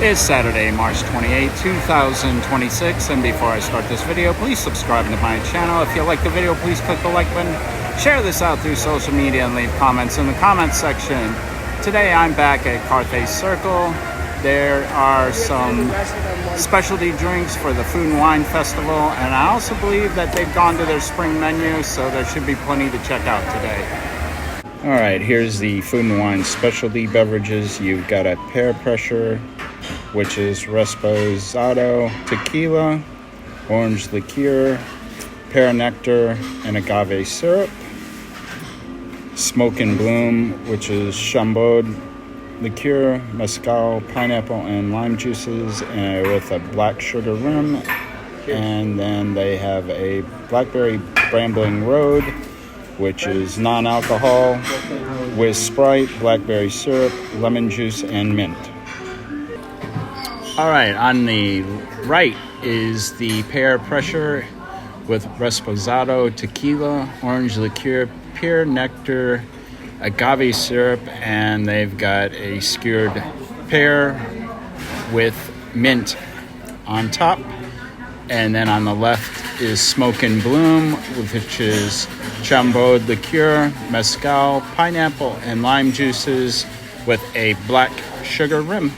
It's Saturday, March 28, 2026, and before I start this video, please subscribe to my channel. If you like the video, please click the like button, share this out through social media, and leave comments in the comments section. Today I'm back at Carthay Circle. There are some specialty drinks for the Food and Wine Festival, and I also believe that they've gone to their spring menu, so there should be plenty to check out today. All right, here's the Food and Wine specialty beverages. You've got a pear pressure, which is Reposado tequila, orange liqueur, pear nectar, and agave syrup. Smoke and Bloom, which is Chambord liqueur, mezcal, pineapple, and lime juices, with a black sugar rim. And then they have a blackberry brambling road, which is non-alcohol, with Sprite, blackberry syrup, lemon juice, and mint. All right, on the right is the pear pressure with Reposado tequila, orange liqueur, pear nectar, agave syrup, and they've got a skewered pear with mint on top. And then on the left is Smoke and Bloom, which is Chambord liqueur, mezcal, pineapple, and lime juices with a black sugar rim.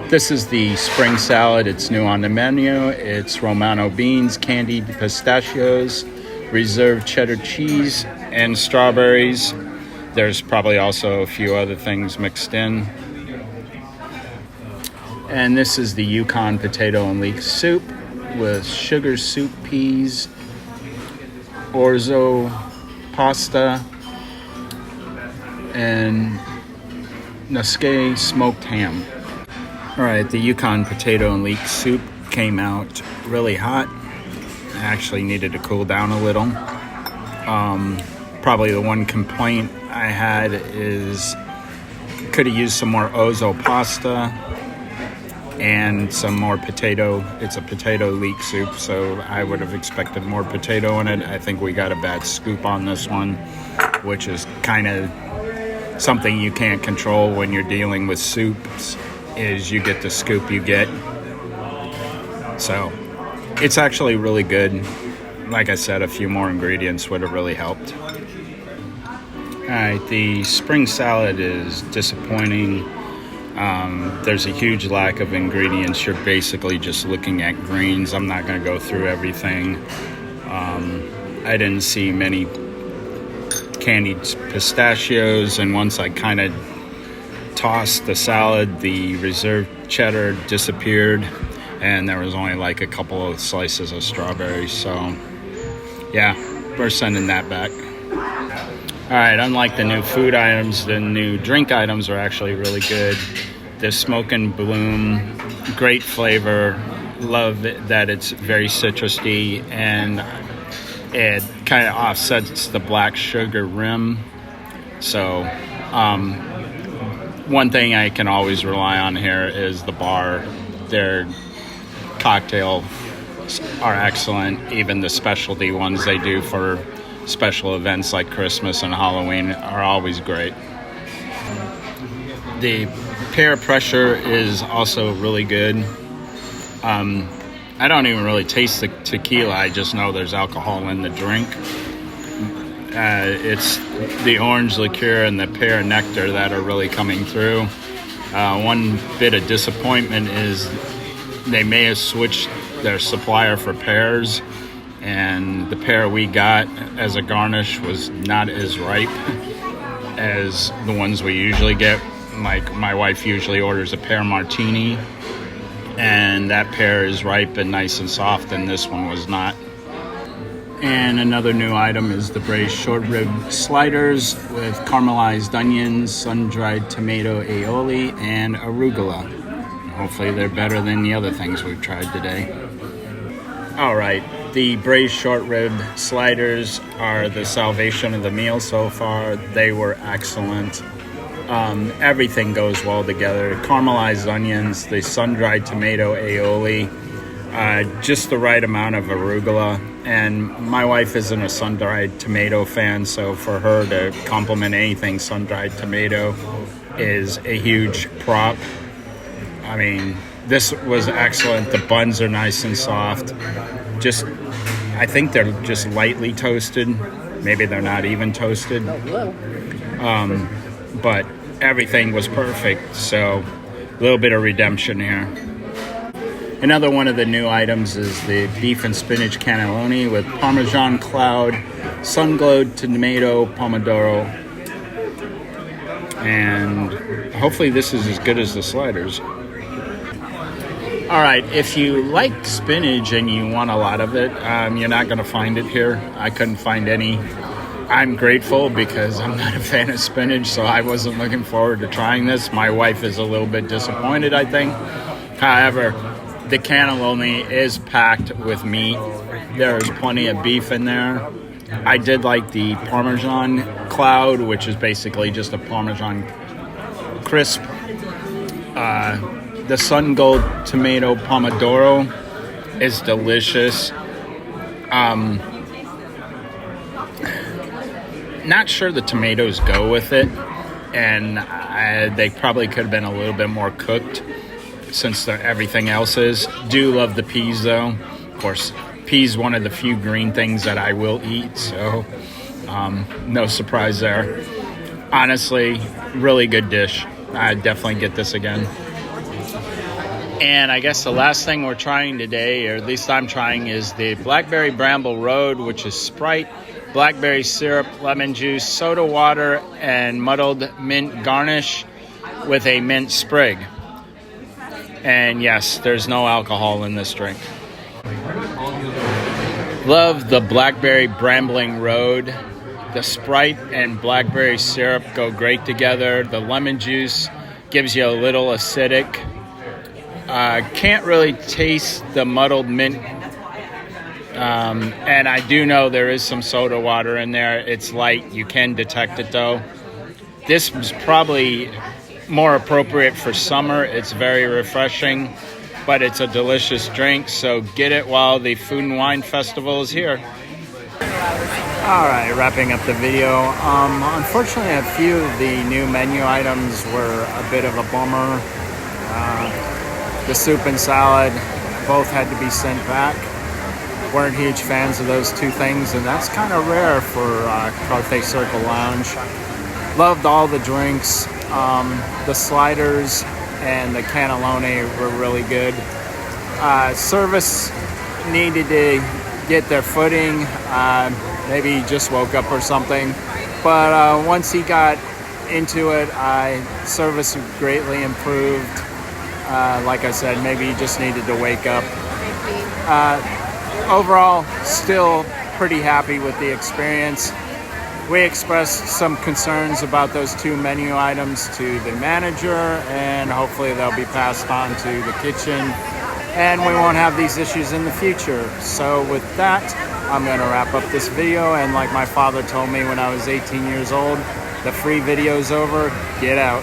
This is the spring salad. It's new on the menu. It's Romano beans, candied pistachios, reserved cheddar cheese, and strawberries. There's probably also a few other things mixed in. And this is the Yukon potato and leek soup with sugar soup peas, orzo pasta, and Nasque smoked ham. All right, the Yukon potato and leek soup came out really hot. I actually needed to cool down a little. Probably the one complaint I had is could have used some more orzo pasta and some more potato. It's a potato leek soup, so I would have expected more potato in it. I think we got a bad scoop on this one, which is kind of something you can't control when you're dealing with soups, is you get the scoop you get. So it's actually really good. Like I said, a few more ingredients would have really helped. All right, the spring salad is disappointing. There's a huge lack of ingredients. You're basically just looking at greens. I'm not going to go through everything. I didn't see many candied pistachios, and once I kind of tossed the salad, the reserved cheddar disappeared, and there was only like a couple of slices of strawberries. So yeah, we're sending that back. All right, unlike the new food items, the new drink items are actually really good. The Smoke and Bloom, great flavor. Love that it's very citrusy, and it kind of offsets the black sugar rim. So one thing I can always rely on here is the bar. Their cocktails are excellent. Even the specialty ones they do for special events like Christmas and Halloween are always great. The pear pressure is also really good. I don't even really taste the tequila. I just know there's alcohol in the drink. It's the orange liqueur and the pear nectar that are really coming through. One bit of disappointment is they may have switched their supplier for pears, and the pear we got as a garnish was not as ripe as the ones we usually get. Like, my wife usually orders a pear martini, and that pear is ripe and nice and soft, and this one was not. And another new item is the braised short rib sliders with caramelized onions, sun-dried tomato aioli, and arugula. Hopefully they're better than the other things we've tried today. All right, the braised short rib sliders are the salvation of the meal so far. They were excellent. Everything goes well together. Caramelized onions, the sun-dried tomato aioli, just the right amount of arugula. And my wife isn't a sun-dried tomato fan, so for her to compliment anything sun-dried tomato is a huge prop. I mean, this was excellent. The buns are nice and soft. I think they're just lightly toasted. Maybe they're not even toasted. But everything was perfect. So a little bit of redemption here. Another one of the new items is the beef and spinach cannelloni with Parmesan cloud, sun-glowed tomato pomodoro. And hopefully this is as good as the sliders. All right, if you like spinach and you want a lot of it, you're not going to find it here. I couldn't find any. I'm grateful because I'm not a fan of spinach, so I wasn't looking forward to trying this. My wife is a little bit disappointed, I think. However, the cannelloni is packed with meat. There's plenty of beef in there. I did like the Parmesan cloud, which is basically just a Parmesan crisp. The sun-gold tomato pomodoro is delicious. Not sure the tomatoes go with it, and they probably could have been a little bit more cooked since everything else is. Do love the peas, though. Of course, peas one of the few green things that I will eat, so no surprise there. Honestly, really good dish. I'd definitely get this again. And I guess the last thing we're trying today, or at least I'm trying, is the Blackberry Bramble Road, which is Sprite, blackberry syrup, lemon juice, soda water, and muddled mint garnish with a mint sprig. And yes, there's no alcohol in this drink. Love the Blackberry Brambling Road. The Sprite and blackberry syrup go great together. The lemon juice gives you a little acidic. Can't really taste the muddled mint. And I do know there is some soda water in there. It's light. You can detect it, though. This was probably more appropriate for summer. It's very refreshing, but it's a delicious drink. So get it while the Food and Wine Festival is here. All right, wrapping up the video. Unfortunately, a few of the new menu items were a bit of a bummer. The soup and salad both had to be sent back. Weren't huge fans of those two things, and that's kind of rare for Carthay Circle Lounge. Loved all the drinks. The sliders and the cannelloni were really good. Service needed to get their footing. Maybe he just woke up or something. But once he got into it, service greatly improved. Like I said, maybe he just needed to wake up. Overall, still pretty happy with the experience. We expressed some concerns about those two menu items to the manager, and hopefully they'll be passed on to the kitchen, and we won't have these issues in the future. So with that, I'm going to wrap up this video, and like my father told me when I was 18 years old, the free video's over, get out.